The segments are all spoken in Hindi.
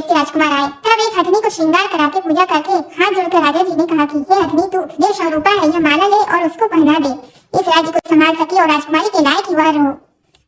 के राजकुमार आए तब एक हथनी को श्रृंगार करा के पूजा करके हाथ जोड़कर राजा जी ने कहा कि हे हथनी, तू 150 रूपा है, यह माला ले और उसको पहना दे। इस राज्य को संभाल सके और राजकुमारी के लायक ही वह रहो।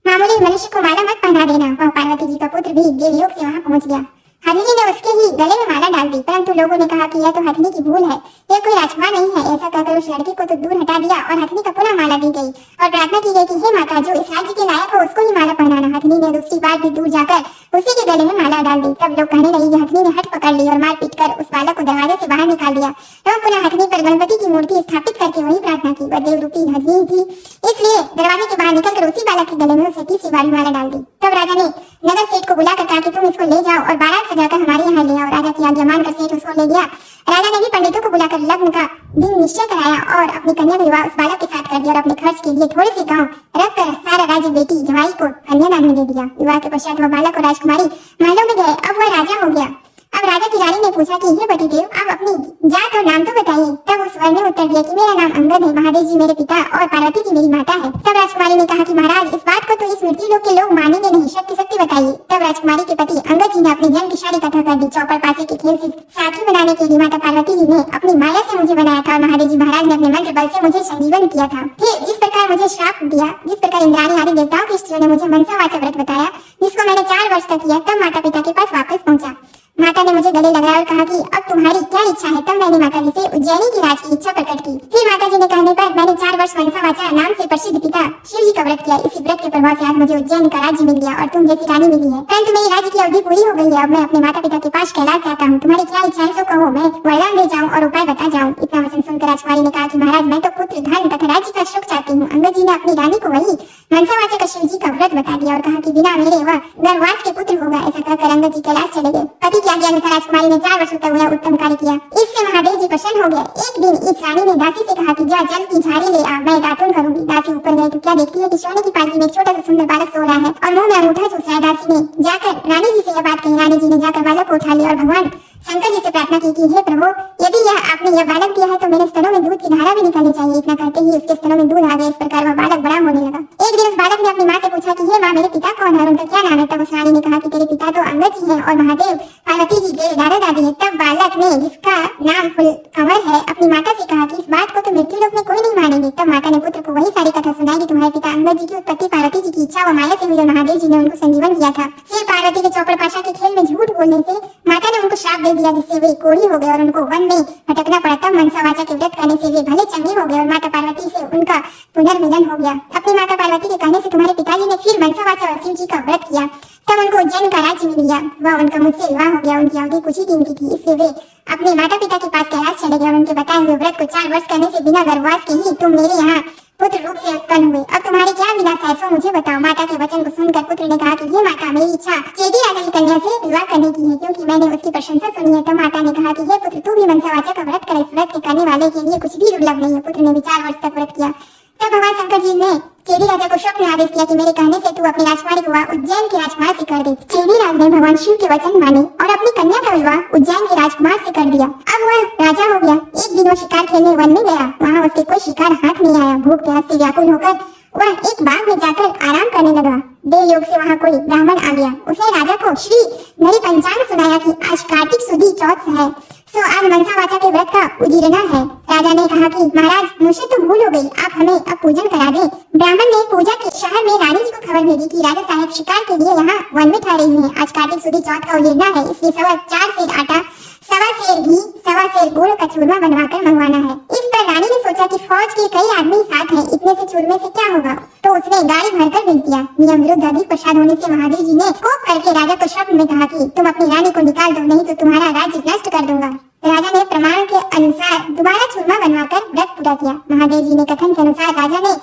मामूली मनुष्य को माला मत पहना देना। वह पार्वती जी का पुत्र भी देवयोग से वहाँ पहुँच गया। हथनी ने उसके ही गले में माला डाल दी, परंतु लोगों ने कहा कि यह तो हथनी की भूल है, यह कोई राजकुमार नहीं है। ऐसा कहकर उस लड़के को तो दूर हटा दिया और हथनी का पुनः माला दी गई और प्रार्थना की गई कि हे माता, जो इस राज्य के लायक हो उसको ही माला पहनाना। हथनी ने दूसरी बार भी दूर जाकर उसी के गले में माला डाल दी। तब लोग कहने लगे कि हथनी ने हट पकड़ ली और मार पीट कर उस बालक को दरवाजे से बाहर निकाल दिया एवं पुनः हथनी पर गणपति की मूर्ति स्थापित करके वही प्रार्थना की। वह देव रूपी हथनी थी, इसलिए दरवाजे के बाहर निकलकर उसी बालक के गले में उसे तीसरी बार माला डाल दी। तब राजा ने नगर सेठ को बुलाकर कहा कि तुम इसको ले जाओ और बारात सजाकर हमारे यहाँ ले आओ। राजा की आज्ञा मानकर सेठ उसको ले गया। राजा ने भी पंडितों को बुलाकर लग्न का दिन निश्चय कराया और अपनी कन्या का विवाह उस बालक के साथ कर दिया और अपने खर्च के लिए थोड़े से गांव रखकर सारा राज्य बेटी जवाई को कन्यादान में दे दिया। विवाह के पश्चात वह बालक और राजकुमारी महलों में गए। अब वह राजा हो गया। अब राजा की रानी ने पूछा कि हे पतिदेव, आप अपनी जात और नाम तो बताइए। तब उस वर ने उत्तर दिया कि मेरा नाम अंगद है, महादेव जी मेरे पिता और पार्वती जी मेरी माता है। तब राजकुमारी ने कहा कि महाराज, इस बात को तो इस मृत्यु लोक के लोग मानेंगे नहीं, शक्ति शक्ति बताइए। तब राजकुमारी के पति अंगद जी ने अपने जन्म की सारी कथा कर दी। चौपड़ पासे के खेल से साथी बनाने के लिए माता पार्वती जी ने अपनी माया से मुझे बनाया था और महादेव जी महाराज ने अपने मंत्र बल से मुझे संजीवन किया था। फिर जिस प्रकार मुझे श्राप दिया, जिस प्रकार इंद्राणी आदि देवताओं की स्त्रियों ने मुझे मनसावाचक व्रत बताया, जिसको मैंने 4 वर्ष तक किया, तब माता पिता के पास वापस पहुंचा। माता ने मुझे गले लगाया और कहा कि अब तुम्हारी क्या इच्छा है। तब मैंने माता जी से उज्जैनी की राज की इच्छा प्रकट की। फिर माता जी ने कहने पर मैंने 4 वर्ष मनसावाचा नाम से प्रसिद्ध पिता शिव जी का व्रत किया। इसी व्रत के प्रभाव से आज मुझे उज्जैन का राज्य मिल गया और तुम जैसी रानी मिली है। परंतु मेरी राज्य की अवधि पूरी हो गई है। अब मैं अपने माता पिता के पास कैलाश जाता हूँ। तुम्हारी क्या इच्छा है सो कहो, मैं वरदान दे जाऊँ और उपाय बता जाऊँ। इतना वचन सुनकर राजकुमारी ने कहा कि महाराज, मैं तो पुत्र धन तथा राज्य का सुख चाहती हूँ। अंगद जी ने अपनी रानी को वही मनसावाचक शिव जी का व्रत बता दिया और कहा कि बिना मेरे वह गर्भवास के पुत्र होगा। ऐसा कहकर अंगद जी कैलाश चले गए। पति की आज्ञा अनुसार राजकुमारी ने 4 वर्षों तक वह उत्तम कार्य किया। इससे महादेव जी प्रसन्न हो गए। एक दिन इस रानी ने दासी से कहा कि जा जल की झाड़ी ले आ, मैं दातुन करूंगी। दासी ऊपर गई तो क्या देखती है कि सोने की पालकी में एक छोटा सा सुंदर बालक सो रहा है और मुंह में अंगूठा चूस रहा है। दासी ने जाकर रानी जी से यह बात कही। रानी जी ने जाकर बालक को उठा लिया और भगवान शंकर जी से प्रार्थना की कि हे प्रभु, यदि आपने यह बालक दिया है तो मेरे स्तनों में दूध की धारा भी निकलनी चाहिए। इतना कहते ही उसके स्तनों में दूध आ गया। इस प्रकार वह बालक बड़ा होने लगा। एक दिन उस बालक ने अपनी माँ से पूछा कि हे माँ, मेरे पिता कौन है और उनका क्या नाम है। तब उस रानी ने कहा कि तेरे पिता तो अंगद जी हैं और महादेव पार्वती जी के दादा दादी है। तब बालक ने, जिसका नाम फुलकमल है, अपनी माता से कहा कि इस बात को तो मृत्यु लोक में कोई नहीं मानेंगे। तब माता ने पुत्र को वही सारी कथा सुनाई कि तुम्हारे पिता अंगद जी की उत्पत्ति पार्वती जी की इच्छा व माया से हुई और महादेव जी ने उनको संजीवन किया था। फिर पार्वती के चौपड़ पाशा के खेल में झूठ बोलने से माता ने उनको श्राप दे दिया, जिससे वे कोढ़ी हो गए और उनको वन में भटकना पड़ा। तब मनसावाचा के व्रत करने से वे भले चंगे हो गए और माता पार्वती से उनका पुनर्मिलन हो गया। अपनी माता पार्वती के कहने से तुम्हारे पिताजी ने फिर मनसावाचा और शिव जी का व्रत किया। तब उनको उज्जैन का राज्य मिल गया। वह उनका मुझसे विवाह हो गया। उनकी अवधि कुछ ही दिन की थी, इसलिए वे अपने माता पिता के पास कैलाश चले गए और उनके बताए हुए व्रत को 4 वर्ष करने से बिना गर्भवास के ही तुम मेरे यहाँ पुत्र रूप से उत्पन्न हुए। अब तुम्हारी क्या विलास है सो मुझे बताओ। माता के वचन को सुनकर पुत्र ने कहा कि हे माता, मेरी इच्छा चेदी राजा की कन्या से विवाह करने की है, क्योंकि मैंने उसकी प्रशंसा सुनी है। तब माता ने कहा कि हे पुत्र, तू भी मनसावाचा का व्रत कर। इस व्रत के करने वाले के लिए कुछ भी दुर्लभ नहीं है। पुत्र ने भी 4 वर्ष तक व्रत किया। तब भगवान शंकर जी ने चेदी राजा को स्वप्न आदेश किया कि मेरे कहने से तू अपनी राजकुमारी को विवाह उज्जैन के राजकुमार से कर दे। चेदी राज ने भगवान शिव के वचन माने और अपनी कन्या का विवाह उज्जैन के राजकुमार से कर दिया। अब वह राजा हो गया। एक दिन वो शिकार खेलने वन में गया। वहाँ उसके कोई शिकार हाथ नहीं आया। भूख प्यास से व्याकुल होकर वह एक बाग में जाकर आराम करने लगा। देव योग से वहाँ कोई ब्राह्मण आ गया। उसने राजा को श्री नरी पंचांग सुनाया कि आज कार्तिक सुदी चौथ है, सो आज मनसावाचा के व्रत का उजीरना है। राजा ने कहा कि महाराज, मुझसे तो भूल हो गई, आप हमें अब पूजन करा दें। ब्राह्मण ने पूजा के शहर में रानी जी को खबर भेजी कि राजा साहब शिकार के लिए यहाँ वन में ठहरे हुए हैं। आज कार्तिक सुदी चौथ का उजीरना है, इसलिए 4 सेर आटा, 1.25 सेर घी, 1.25 सेर गुड़ का चूरमा बनवाकर मंगवाना है। इस पर रानी ने सोचा कि फौज के कई आदमी साथ हैं, इतने से चूरमे से क्या होगा, तो उसने गाड़ी भरकर भेज दिया। नियम विरुद्ध अधिक प्रसाद होने से महादेव जी ने कोप करके राजा को स्वप्न में कहा कि तुम अपनी रानी को निकाल दो, नहीं तो तुम्हारा राज्य नष्ट कर दूंगा। राजा ने प्रमाण के अनुसार दोबारा चूरमा बनवाकर व्रत पूरा किया। महादेव जी ने कथन के अनुसार राजा ने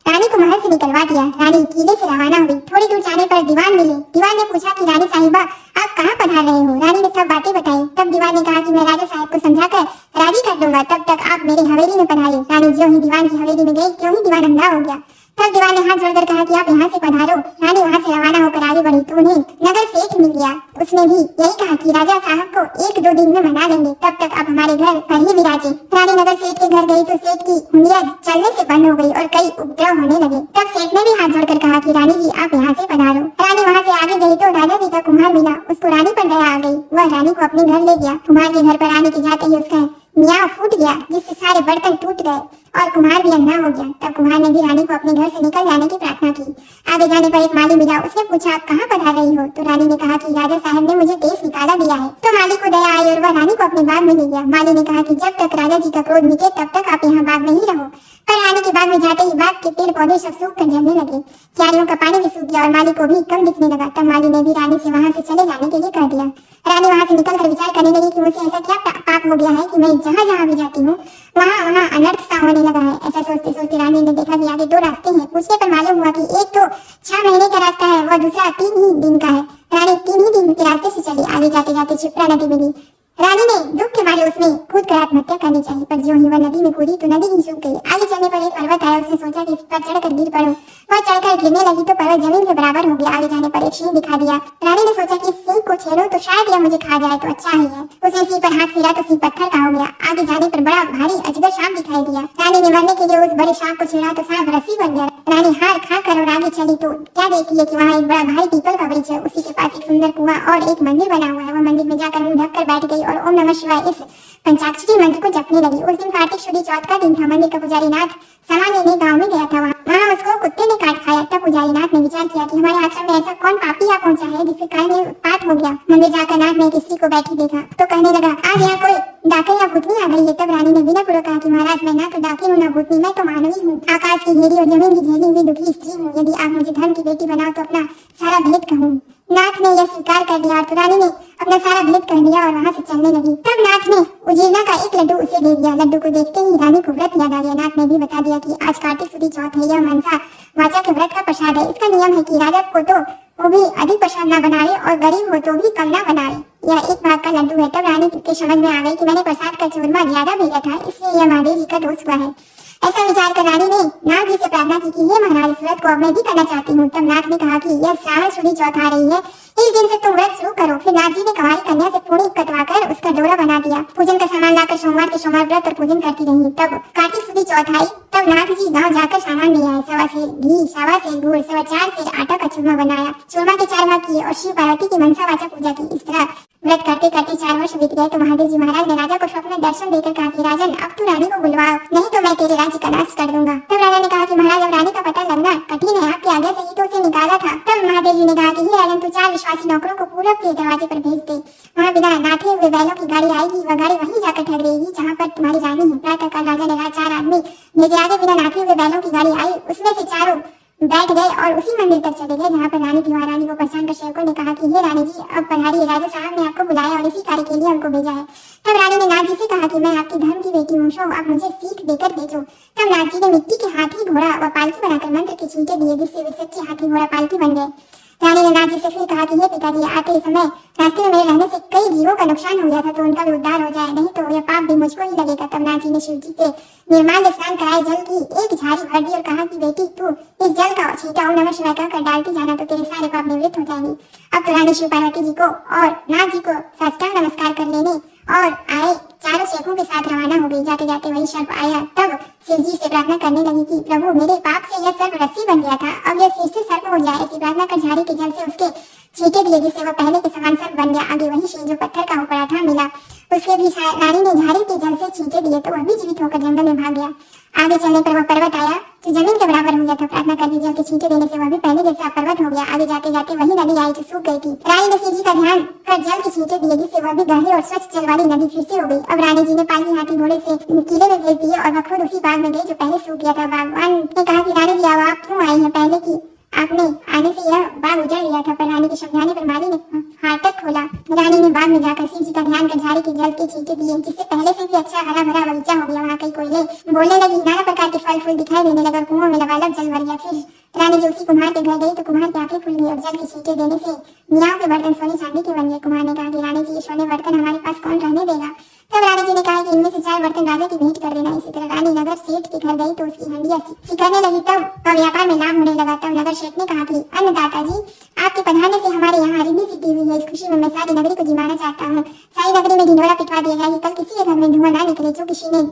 रानी को महल से निकलवा दिया। रानी किले से रवाना हुई। थोड़ी दूर जाने पर दीवान मिले। दीवान ने पूछा कि रानी साहिबा, आप कहाँ पधार रहे हो। रानी ने सब बातें बताई। तब दीवान ने कहा कि मैं राजा साहब को समझाकर राजी कर दूंगा, तब तक आप मेरी हवेली में पधारिए। रानी जो ही दीवान की हवेली में गई, त्यों ही दीवान अंधा हो गया। तब दीवान ने हाथ जोड़कर कहा कि आप यहाँ से पधारो। रानी वहाँ से रवाना होकर आगे बढ़ी तो उन्हें नगर सेठ मिल गया। उसने भी यही कहा कि राजा साहब को 1-2 दिन में मना लेंगे, तब तक आप हमारे घर पर ही विराजे। रानी नगर सेठ के घर गई तो सेठ की उंगलियां चलने से बंद हो गई और कई उपद्रव होने लगे। तब सेठ ने भी हाथ जोड़कर कहा कि रानी जी, आप यहाँ से पधारो। रानी वहाँ से आगे गई तो राजा जी का कुम्हार मिला। उसको रानी पर दया आ गई। वह वह रानी को अपने घर ले गया। कुम्हार के घर पर आने के जाते ही उसका मियाँ फूट गया, जिससे सारे बर्तन टूट गए और कुम्हार भी अंधा हो गया। तब कुम्हार ने भी रानी को अपने घर से निकल जाने की प्रार्थना की। आगे जाने पर एक माली मिला। उसने पूछा, आप कहाँ पधार रही हो? तो रानी ने कहा कि राजा साहब ने मुझे देश निकाला दिया है। तो माली को दया आई और वह रानी को अपने बाग में ले गया। माली ने कहा कि जब तक राजा जी का क्रोध मिटे तब तक आप यहाँ बाग में ही रहो। पर रानी के बाग में जाते ही बाग के पेड़ पौधे सब सूख कर जलने लगे, क्यारियों का पानी भी सूख गया और माली को भी कम दिखने लगा। तब माली ने भी रानी से वहाँ से चले जाने के लिए कह दिया। रानी वहाँ से निकलकर विचार करने लगी कि मुझसे ऐसा क्या पाप हो गया है कि मैं जहाँ जहाँ भी जाती हूँ वहाँ अनर्थ सा होने लगा है। ऐसा सोचते सोचते रानी ने देखा कि आगे 2 रास्ते हैं। पूछने पर मालूम हुआ कि एक तो 6 महीने का रास्ता है और दूसरा 3 ही दिन का है। रानी 3 ही दिन के रास्ते से चली। आगे जाते जाते क्षिप्रा नदी मिली। रानी ने दुख के मारे उसमें कूद कर आत्महत्या करनी चाहिए, पर जो ही वह नदी में कूदी तो नदी ही सूख गई। आगे चलने पर एक पर्वत आया। उसने सोचा कि इस पर चढ़कर गिर पड़ो। वह चढ़कर गिरने लगी तो पर्वत जमीन के बराबर हो गया। आगे जाने पर एक सिंह दिखा दिया। रानी ने सोचा कि इस सिंह को छेड़ो तो शायद यह मुझे खा जाए तो अच्छा ही है। उसने सिंह पर हाथ फेरा तो सिंह पत्थर का हो गया। आगे जाने पर बड़ा भारी अजगर सांप दिखाई दिया। रानी ने मरने के लिए उस बड़े सांप को छेड़ा तो सांप रस्सी बन गया। रानी हार खा कर और आगे चली तो क्या देखती है कि वहाँ एक बड़ा भारी पीपल का वृक्ष है। उसी के पास एक सुंदर कुआं और एक मंदिर बना हुआ है। वह मंदिर में जाकर मुंह ढककर बैठ गई और ओम नमः शिवाय इस पंचाक्षरी मंत्र को जपने लगी। उस दिन कार्तिक शुक्ल चौथ का दिन था। मंदिर का पुजारी नाथ सामान लेने गांव में गया था। वहाँ उसको कुत्ते ने काट खाया। तब पुजारी नाथ ने विचार किया कि हमारे आश्रम में ऐसा कौन पापी आ पहुंचा है जिसके कारण ये उत्पात हो गया। मंदिर जाकर नाथ ने एक स्त्री को बैठी देखा तो कहने लगा, आज यहाँ कोई डाकिन या भूतनी आ गई है। तब रानी ने विनय पूर्वक कहा कि महाराज, मैं ना तो डाकिन हूँ ना भूतनी, मैं तो मानवी हूँ, आकाश की घेरी और जमीन की झेली हुई दुखी स्त्री हूँ। यदि आप मुझे धर्म की बेटी बनाओ तो अपना सारा भेद कहूँ। नाथ ने यह स्वीकार कर लिया तो रानी ने अपना सारा भेद कह दिया और वहाँ से चलने लगी। तब नाथ ने उजीरना का एक लड्डू उसे दे दिया। लड्डू को देखते ही रानी को व्रत याद आ गया। नाथ ने भी बता दिया कि आज कार्तिक शुक्ल चौथ है, यह मनसा वाचा के व्रत का प्रसाद है। इसका नियम है कि राजा को तो वो भी अधिक प्रसाद न बनाए और गरीब हो तो भी कम न बनाए। यह एक भाग का लड्डू है। तब रानी के समझ में आ गई कि मैंने प्रसाद का चूरमा ज्यादा भेजा था, इसलिए यह महादेव जी का दोष हुआ है। ऐसा विचार कर रानी ने नाथ जी से प्रार्थना की कि हे महाराज, इस व्रत को अब मैं भी करना चाहती हूँ। तब नाथ ने कहा कि यह श्रावण शुक्ल चौथ आ रही है, इस दिन से तुम व्रत शुरू करो। फिर नाथ जी ने कुंवारी कन्या से पूरी कटवाकर उसका डोरा बना दिया। पूजन का सामान लाकर सोमवार के सोमवार व्रत और पूजन करती रही। तब कार्तिक शुक्ल चौथ आई। तब नाथ जी गाँव जाकर सामान ले आए। 1.25 सेर घी, 1.25 सेर गुड़, 4 सेर आटा का चूरमा बनाया। चूरमा के 4 भाग किए और शिव पार्वती की मनसा वाचा पूजा की। इस तरह व्रत करते करते 4 वर्ष बीत गए तो महादेव जी महाराज ने राजा को स्वप्न में दर्शन देकर कहा कि राजन, अब तू रानी को बुलवाओ, नहीं तो मैं तेरे राज्य का नाश कर दूंगा। तब राजा ने कहा कि महाराज, अब रानी का पता लगना कठिन है, आपकी आज्ञा से ही तो उसे निकाला था। तब महादेव जी ने कहा कि हे राजन, तू 4 विश्वासी नौकरों को पूरब के दरवाजे पर भेज दे। वहाँ बिना नाथे हुए बैलों की गाड़ी आएगी। वह गाड़ी वहीं जाकर ठहरेगी जहाँ पर तुम्हारी रानी है। प्रातःकाल राजा ने 4 आदमी भेजे। आगे बिना नाथे हुए बैलों की गाड़ी आई। उसमें से चारों बैठ गए और उसी मंदिर तक चले गए जहाँ पर रानी थी। वहाँ रानी को पहचान कर सेवकों ने कहा कि हे रानी जी, अब पधारिए, राजा साहब ने आपको बुलाया और इसी कार्य के लिए हमको भेजा है। तब रानी ने नाथ जी से कहा कि मैं आपकी धर्म की बेटी हूँ, सो आप मुझे सीख देकर भेजो। तब नाथ जी ने मिट्टी के हाथी, घोड़ा व पालकी बनाकर मंत्र के छींटे दिए, जिससे वे सच्चे हाथी घोड़ा पालकी बन गए। रानी ने नाथ जी से फिर कहा कि हे पिताजी, आते समय रास्ते में मेरे रहने से कई जीवों का नुकसान हो गया था, तो उनका भी उद्धार हो जाए, नहीं तो यह पाप भी मुझको ही लगेगा। तब नाथ जी ने शिव जी के निर्माल्य स्नान कराए, जल की एक झाड़ी भर दी और कहा कि बेटी, तू इस जल का छींटा ओम नमः शिवाय कहकर डालती जाना तो तेरे सारे पाप निवृत्त हो जाएंगे। अब तो रानी शिव पार्वती जी को और नाथ जी को साष्टांग नमस्कार कर लेने और आए 4 सेवकों के साथ रवाना हो गई। जाते जाते वही सर्प आया। तब शिव जी से प्रार्थना करने लगी कि प्रभु, मेरे पाप से यह सर्प रस्सी बन गया था, अब यह फिर से सर्प हो जाए। ऐसी प्रार्थना कर झाड़ी के जल से उसके छींटे दिए, जिससे वह पहले के समान सर्प बन गया। आगे वही सिंह जो पत्थर का हो पड़ा था मिला, उसके भी रानी ने झाड़ी के जल से छींटे दिए तो वह भी जीवित होकर जंगल में भाग गया। आगे चलने पर वह पर्वत आया जो जमीन के बराबर हो गया था। प्रार्थना करके जल के छींटे देने से वह भी पहले जैसा पर्वत हो गया। आगे जाते जाते वही नदी आई जो सूख गई थी। रानी ने शिव जी का ध्यान कर जल के छींटे दिए, जिससे वह भी गहरी और स्वच्छ जल वाली नदी फिर से हो गई। अब रानी जी ने पालकी हाथी घोड़े से किले में भेज दिए और वह खुद उसी बाग में गई जो पहले सूख गया था। बागवान ने कहा कि रानी जी, अब आप क्यों आई हैं? पहले की आपने आने से यह बाग उजड़ गया था। पर रानी के समझाने पर माली ने फाटक खोला। रानी ने बाग में जाकर शिव जी का ध्यान कर झाड़ी के जल के छींटे दिए, जिससे पहले से भी अच्छा हरा भरा बगीचा हो गया। वहाँ कई कोयले बोलने लगी, नाना प्रकार के फल फूल दिखाई देने लगे और कुओं में लबालब जल भर गया। फिर रानी जी उसी कुम्हार के घर गई तो कुम्हार की आंखें खुल गई और जल के छींटे देने से मियाओं के बर्तन सोने चांदी के बन गए। कुम्हार ने कहा कि रानी जी, ये सोने बर्तन हमारे पास कौन रहने देगा? तब रानी जी ने कहा कि इनमें से 4 बर्तन राजा की भेंट कर देना। इसी तरह रानी नगर सेठ के घर गई तो उसकी हंडिया सिकरने लगी। तब व्यापार में लाभ होने लगा। तब नगर सेठ ने कहा कि अन्नदाता जी, आपके पधारने से हमारे यहाँ रिद्धि सिद्धि हुई है। इस खुशी में मैं सारी नगरी को जिमाना चाहता हूँ। सारी नगरी में ढिंढोरा पिटवा दिया जाए कि कल किसी के घर में धुआं ना निकले। जो किसी ने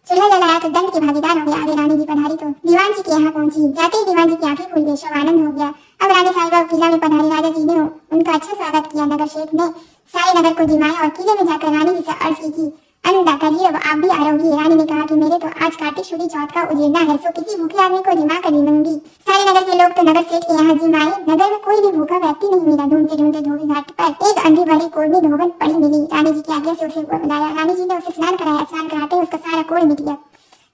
चूल्हा जलाया तो दंड के भागीदार हो गया। आगे रानी जी पधारी तो दीवान जी के यहाँ पहुंची। जाते ही दीवान जी की आंखें खुल गई, सब आनंद हो गया। अब रानी साहिबा किला में पधारी। राजा जी ने उनका अच्छा स्वागत किया। नगर शेठ ने सारे नगर को जिमाया और किले में जाकर रानी जी से अर्ज की कि अन्नदाता जी, अब आप भी आ रहोगी। रानी ने कहा कि मेरे तो आज कार्तिक शुक्ल चौथ का उजेड़ना है, सो किसी भूखे आदमी को जिमा कर जिमूंगी। सारे नगर के लोग तो नगर सेठ के यहाँ जिमाए। नगर में कोई भी भूखा व्यक्ति नहीं मिला। ढूंढते ढूंढते धोबी घाट पर एक अंधी भरी कोढ़नी धोबन पड़ी मिली। रानी जी की आज्ञा से उसे बुलाया। रानी जी ने उसे स्नान कराया। स्नान कराते उसका सारा कोढ़ मिट गया।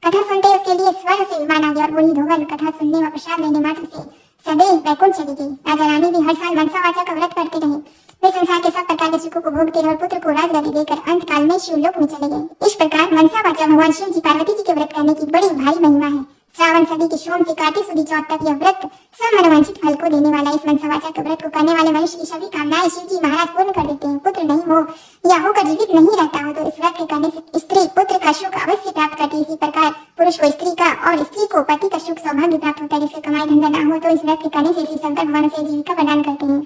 कथा सुनते उसके लिए स्वर्ग से विमान आ गया और बूढ़ी धोबन कथा सुनने व प्रसाद लेने मात्र से सदैव बैकुंठ चली गई। राजा रानी भी हर साल मनसावाचा का व्रत करते रहे। वे संसार के सब प्रकार के सुखों को भोगते रहे और पुत्र को राजगादी देकर अंत काल में शिवलोक में चले गए। इस प्रकार मनसावाचा भगवान शिव जी पार्वती जी के व्रत करने की बड़ी भारी महिमा है। श्रावण सदी के सोम से कार्तिक सुदी चौथ तक यह व्रत सब मनोवांछित फल को देने वाला। इस मनसावाचा के व्रत को करने वाले मनुष्य की सभी कामनाएं शिव जी महाराज पूर्ण कर देते हैं। पुत्र नहीं हो या होकर जीवित नहीं रहता हो तो इस व्रत के करने से स्त्री पुत्र का सुख अवश्य प्राप्त करती है। इसी प्रकार पुरुष को स्त्री का और स्त्री को पति का सुख सौभाग्य प्राप्त होता है। जिसका कमाई धंधा न हो तो इस व्रत के करने से श्री शंकर भगवान से जीविका प्रदान करते हैं।